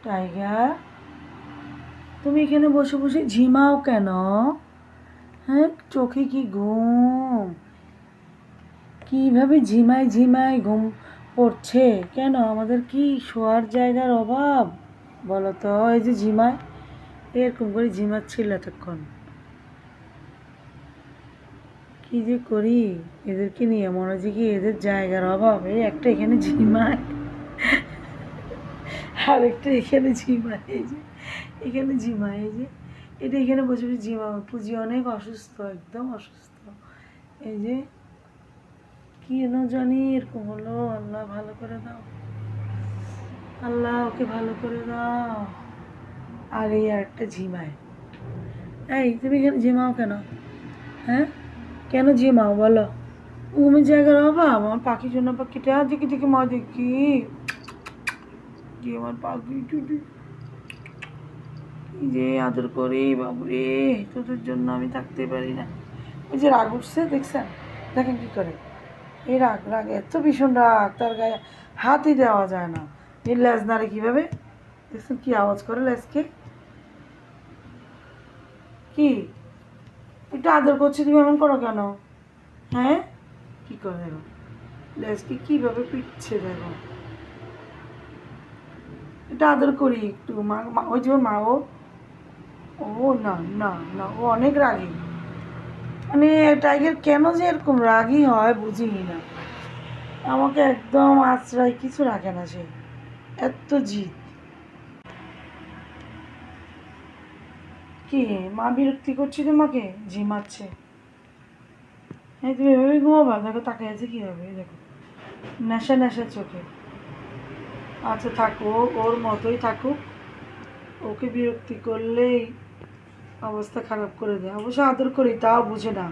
Tiger, তুমি এখানে বসে বসে ঝিমাও কেন? হ্যাঁ, চোখে কি ঘুম? কিভাবে ঝিমায় ঝিমায় ঘুম পড়ছে কেন? আমাদের কি শোয়ার জায়গার অভাব? বলো তো। এই যে ঝিমায়, এরকম করে ঝিমাচ্ছিল এতক্ষণ। কি যে করি এদেরকে নিয়ে, মনে হচ্ছে কি এদের জায়গার অভাব। এই একটা এখানে ঝিমায়, আর একটা এখানে ঝিমায়। এই যে এখানে ঝিমায়, এই যে এটা এখানে বসে বসে ঝিমাবে। পুঁজি অনেক অসুস্থ, একদম অসুস্থ। এই যে কি যেন জানি এরকম হলো। আল্লাহ ভালো করে দাও, আল্লাহ ওকে ভালো করে দাও। আর এই একটা ঝিমায়। এই তুমি এখানে ঝিমাও কেন? হ্যাঁ, কেন ঝিমাও বলো? ঘুমের জায়গার অভাব? আমার পাখি জন্য পাখিটা দেখি দেখি মা দেখি, যে আমার পাখি টুটি কি যে আদর করি বাবুরে। তোদের জন্য আমি থাকতে পারি না। ওই যে রাগ উঠছে দেখছেন, দেখেন কি করে। এই রাগ রাগ এত ভীষণ রাগ, তার গায়ে হাতই দেওয়া যায় না। এই লেজ নাড়ে কীভাবে দেখছেন, কি আওয়াজ করে লেজকে। কি একটু আদর করছি, তুমি এমন করো কেন? হ্যাঁ, কি করে দেখো লেজকে কীভাবে পিটছে দেখো। এটা আদর করি একটু। মা ওই যে ওর মা, ও না না না, ও অনেক রাগী। মানে টাইগার কেন যে এরকম রাগী হয় বুঝিনি না। আমাকে একদম আশ্রয় কিছু রাখে না সে, এত জিদ। কি মা বিরক্তি করছি তোমাকে? ঝিমাচ্ছে। হ্যাঁ, তুমি এভাবে ঘুমাবা? দেখো তাকে আছে কীভাবে, দেখো নেশা নেশা চোখে। আচ্ছা থাকুক, ওর মতোই থাকুক। ওকে বিরক্তি করলেই অবস্থা খারাপ করে দেয়। অবশ্য আদর করি, তাও বুঝে না।